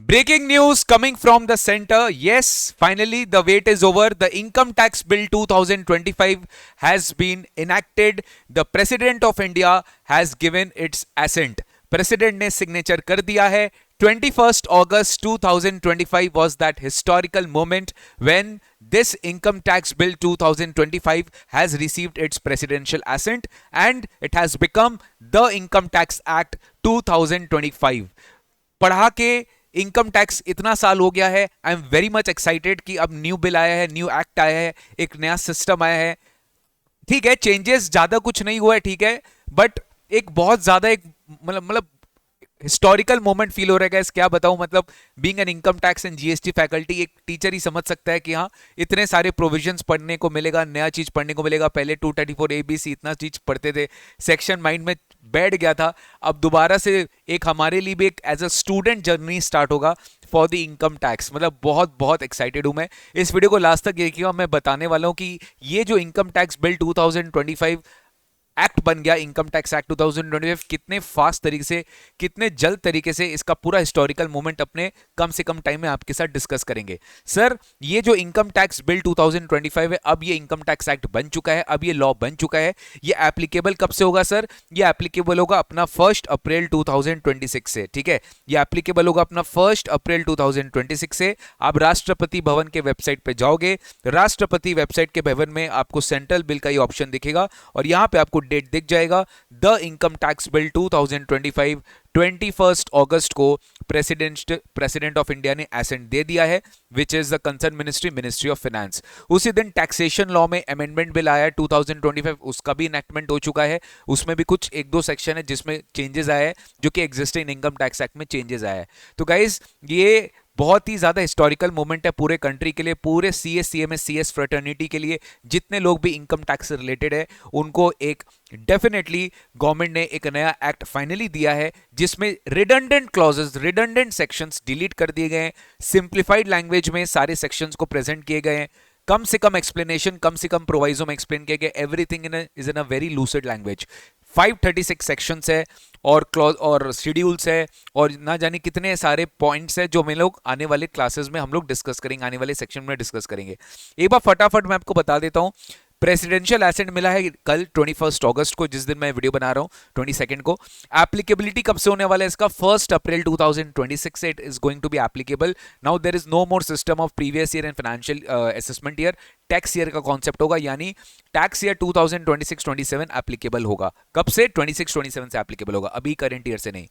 Breaking news coming from the center. Yes, finally the wait is over. The income tax bill 2025 has been enacted. The president of India has given its assent. President ने signature कर दिया है. 21st August 2025 was that historical moment when this income tax bill 2025 has received its presidential assent and it has become the Income Tax Act 2025. पढ़ा के income tax इतना साल हो गया है. I am very much excited कि अब new bill आया है, न्यू एक्ट आया है, एक नया सिस्टम आया है. ठीक है, चेंजेस ज्यादा कुछ नहीं हुआ है, ठीक है, बट एक बहुत ज्यादा एक मतलब हिस्टोरिकल मोमेंट फील हो रहा है. क्या बताऊं, मतलब being an income tax and GST faculty एक टीचर ही समझ सकता है कि हाँ इतने सारे प्रोविजंस पढ़ने को मिलेगा, नया चीज पढ़ने को मिलेगा. पहले 234 एबीसी इतना चीज पढ़ते थे, सेक्शन माइंड में बैठ गया था. अब दोबारा से एक हमारे लिए भी एक as a student journey start होगा फॉर द इनकम टैक्स. मतलब बहुत बहुत एक्साइटेड हूं मैं. इस वीडियो को लास्ट तक देखिएगा. मैं बताने वाला हूं कि ये जो इनकम टैक्स बिल 2025 एक्ट बन गया, इनकम टैक्स एक्ट 2025, कितने फास्ट तरीके से, कितने जल्द तरीके से इसका पूरा हिस्टोरिकल मोमेंट अपने कम से कम टाइम में आपके साथ डिस्कस करेंगे. सर, ये जो इनकम टैक्स बिल 2025 है, अब ये इनकम टैक्स एक्ट बन चुका है, अब ये लॉ बन चुका है. ये एप्लीकेबल कब से होगा सर? ये एप्लीकेबल होगा अपना 1 अप्रैल 2026 से. ठीक है, ये एप्लीकेबल होगा अपना 1 अप्रैल 2026 से. आप राष्ट्रपति भवन के वेबसाइट पे जाओगे, राष्ट्रपति वेबसाइट के भवन में आपको सेंट्रल बिल का ये ऑप्शन दिखेगा और यहां पे आपको डेट दिख जाएगा. द इनकम टैक्स बिल 2025 21 अगस्त को प्रेसिडेंट ऑफ इंडिया ने एसेंट दे दिया है, which is the concern ministry of finance. उसी दिन टैक्सेशन लॉ में अमेंडमेंट बिल आया 2025, उसका भी इनेक्टमेंट हो चुका है. उसमें भी कुछ एक दो सेक्शन है जिसमें चेंजेस आए हैं, जो कि एग्जिस्टिंग इनकम टैक्स एक्ट में चेंजेस आया है. तो गाइज, ये बहुत ही ज्यादा हिस्टोरिकल मोमेंट है पूरे कंट्री के लिए, पूरे सीएस सीएमएस सीएस फ्रेटर्निटी के लिए. जितने लोग भी इनकम टैक्स से रिलेटेड है उनको एक डेफिनेटली गवर्नमेंट ने एक नया एक्ट फाइनली दिया है जिसमें redundant clauses, redundant sections delete कर दिए गए हैं. सिंप्लीफाइड लैंग्वेज में सारे सेक्शंस को प्रेजेंट किए गए हैं. कम से कम एक्सप्लेनेशन, कम से कम प्रोवाइजो में एक्सप्लेन किया गया. Everything is in a very lucid language. 536 sections है और क्लॉज और शेड्यूल्स है और ना जाने कितने सारे पॉइंट्स है जो हम लोग आने वाले क्लासेस में हम लोग डिस्कस करेंगे, आने वाले सेक्शन में डिस्कस करेंगे. एक बार फटाफट मैं आपको बता देता हूं. प्रेसिडेंशियल एसेंट मिला है कल 21 अगस्त को, जिस दिन मैं वीडियो बना रहा हूं 22 को. एप्लीकेबिलिटी कब से होने वाला है इसका? 1 अप्रैल 2026 से it is going to be applicable. Now there is no more system of previous year and financial assessment year. Tax year का कॉन्सेप्ट होगा, यानी टैक्स ईयर 2026-27 एप्लीकेबल होगा. कब से? 26-27 से एप्लीकेबल होगा, अभी करंट ईयर से नहीं.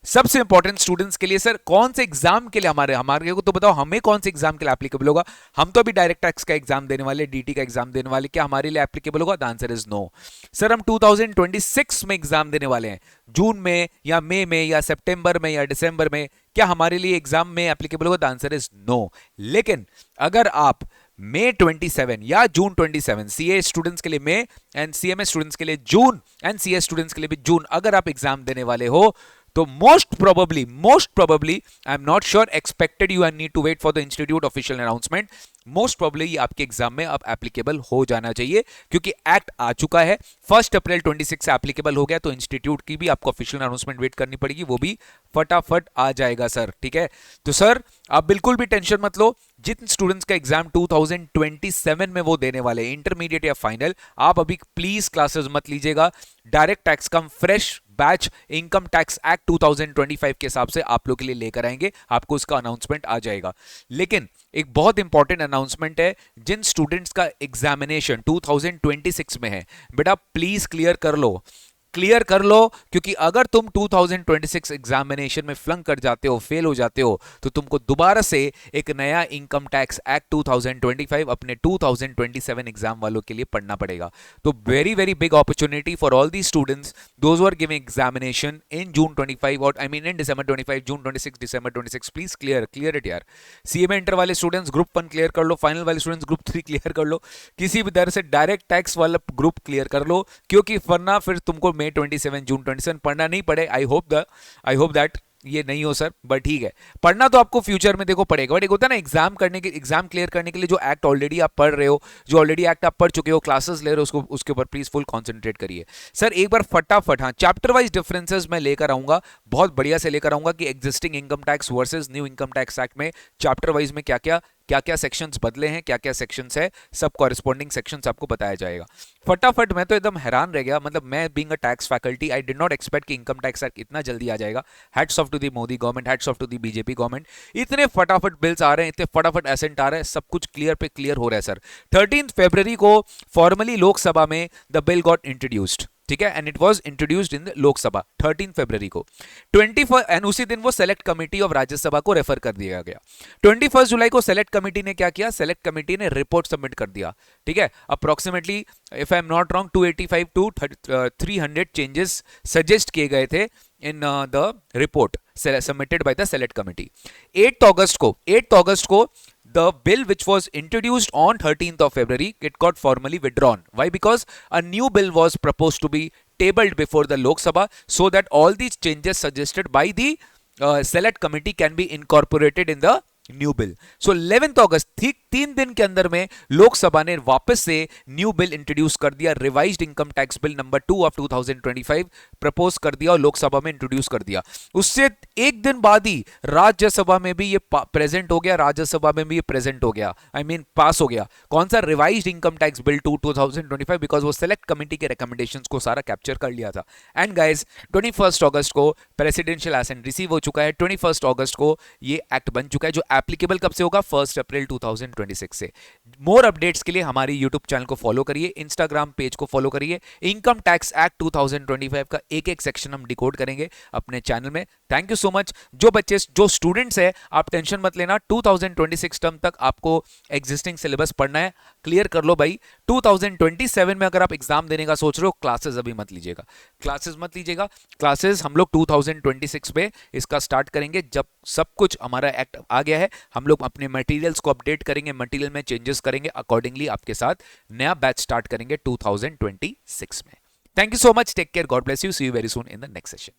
सबसे इंपॉर्टेंट स्टूडेंट्स के लिए सर, कौन से एग्जाम के लिए हमारे को तो बताओ, हमें कौन से एग्जाम के लिए एप्लीकेबल होगा? हम तो अभी डायरेक्ट टैक्स का एग्जाम देने वाले, डीटी का एग्जाम देने वाले. क्या हमारे लिए एप्लीकेबल होगा? The answer is no. Sir, हम 2026 में एग्जाम देने वाले हैं, जून में या मई में या सितंबर में या दिसंबर में. क्या हमारे लिए एग्जाम में एप्लीकेबल होगा? The answer is no. लेकिन अगर आप मई 27 या जून 27, सीए स्टूडेंट्स के लिए मई एंड सीएमए स्टूडेंट्स के लिए जून एंड सीए स्टूडेंट्स के लिए भी जून, अगर आप एग्जाम देने वाले हो तो most probably I am not sure, expected you need to wait for the institute official announcement. Most probably ये आपके एग्जाम में अब एप्लीकेबल हो जाना चाहिए क्योंकि एक्ट आ चुका है. 1 अप्रैल 26 से एप्लीकेबल हो गया, तो इंस्टीट्यूट की भी आपको ऑफिशियल अनाउंसमेंट वेट करनी पड़ेगी, वो भी फटाफट आ जाएगा सर. ठीक है, तो सर आप बिल्कुल भी टेंशन मत लो. जिन स्टूडेंट्स का एग्जाम 2027 में वो देने वाले इंटरमीडिएट या फाइनल, आप अभी प्लीज क्लासेस मत लीजिएगा. Direct tax cum fresh batch income tax act 2025 के हिसाब से आप लोग के लिए लेकर आएंगे, आपको उसका अनाउंसमेंट आ जाएगा. लेकिन एक बहुत इंपॉर्टेंट अनाउंसमेंट है, जिन स्टूडेंट्स का एग्जामिनेशन 2026 में है, बेटा प्लीज क्लियर कर लो, क्योंकि अगर तुम 2026 एग्जामिनेशन में फ्लंक कर जाते हो, फेल हो जाते हो, तो तुमको दोबारा से एक नया इनकम टैक्स एक्ट 2025 अपने 2027 एग्जाम वालों के लिए पढ़ना पड़ेगा. तो very very big opportunity for all the students those are giving examination in June 25 और I mean in December 25, June 26, December 26. Please clear it यार. सीएमए इंटर वाले स्टूडेंट्स ग्रुप 1 क्लियर कर लो, फाइनल वाले स्टूडेंट्स ग्रुप 3 क्लियर कर लो, किसी भी तरह से डायरेक्ट टैक्स वाला ग्रुप क्लियर कर लो, क्योंकि वरना फिर तुमको मई 27, जून 27 पढ़ना नहीं पड़े. आई होप दैट ये नहीं हो सर, बट ठीक है, पढ़ना तो आपको फ्यूचर में देखो पड़ेगा, बट एक होता है ना एग्जाम क्लियर करने के लिए जो एक्ट ऑलरेडी आप पढ़ रहे हो, जो ऑलरेडी एक्ट आप पढ़ चुके हो, क्लासेस ले रहे हो, उसको उसके ऊपर प्लीज फुल कॉन्सेंट्रेट करिए। सर एक बार फटाफट, हाँ, चैप्टर वाइज डिफरेंसेस मैं लेकर आऊंगा, बहुत बढ़िया से लेकर आऊंगा कि existing income tax versus new income tax act में चैप्टर वाइज में क्या क्या सेक्शंस बदले हैं, क्या क्या सेक्शंस है, सब कॉरेस्पॉन्डिंग सेक्शंस आपको बताया जाएगा। फटाफट, मैं तो एकदम हैरान रह गया, मतलब मैं being a tax faculty I did not expect कि इनकम टैक्स एक्ट इतना जल्दी आ जाएगा। Hats off to the Modi government, hats off to the BJP government, इतने फटाफट बिल्स आ रहे हैं, इतने फटाफट एसेंट आ रहे हैं, सब कुछ क्लियर पे क्लियर हो रहा है सर। 13 फरवरी को फॉर्मली लोकसभा में द बिल गॉट इंट्रोड्यूस्ड, ठीक है, and it was introduced in the Lok Sabha 13 फरवरी को। 21 एंड उसी दिन वो सेलेक्ट कमेटी ऑफ राज्यसभा को रेफर कर दिया गया। 21 जुलाई को सेलेक्ट कमेटी ने क्या किया, सेलेक्ट कमेटी ने रिपोर्ट सबमिट कर दिया, ठीक है। Approximately if I am not wrong 285 to 300 changes suggest किए गए थे in the report submitted by the select committee. 8th August को the bill which was introduced on 13th of February, it got formally withdrawn. Why? Because a new bill was proposed to be tabled before the Lok Sabha so that all these changes suggested by the select committee can be incorporated in the new bill. So 11 अगस्त, ठीक 3 दिन के अंदर में लोकसभा ने वापस से new bill introduce कर दिया, revised income tax bill number 2 of 2025 propose कर दिया और लोकसभा में इंट्रोड्यूस कर दिया। उससे एक दिन बाद ही राज्यसभा में भी ये प्रेजेंट हो गया, राज्यसभा में भी ये प्रेजेंट हो गया, आई मीन पास हो गया। कौन सा, revised income tax bill 2 2025, because वो सेलेक्ट कमेटी के रिकमेंडेशंस को सारा कैप्चर कर लिया था। एंड गाइज 21 अगस्त को प्रेसिडेंशियल एसेंट रिसीव हो चुका है, 21 अगस्त को ये एक्ट बन चुका है, जो एप्लीकेबल कब से होगा, 1 अप्रैल 2026 से। मोर अपडेट्स के लिए हमारी यूट्यूब चैनल को फॉलो करिए, इंस्टाग्राम पेज को फॉलो करिए। इनकम टैक्स एक्ट 2025 का एक एक सेक्शन हम डिकोड करेंगे अपने चैनल में। Thank you so much. जो बच्चे, जो स्टूडेंट्स है, आप टेंशन मत लेना, 2026 टर्म तक आपको एग्जिस्टिंग सिलेबस पढ़ना है, क्लियर कर लो भाई। 2027 में अगर आप एग्जाम देने का सोच रहे हो, क्लासेस अभी मत लीजिएगा, क्लासेस हम लोग 2026 में इसका स्टार्ट करेंगे, जब सब कुछ हमारा एक्ट आ गया है। हम लोग अपने मटेरियल्स को अपडेट करेंगे, मटेरियल में चेंजेस करेंगे, अकॉर्डिंगली आपके साथ नया बैच स्टार्ट करेंगे 2026 में। Thank you so much, take care, God bless you, see you very soon in the next session.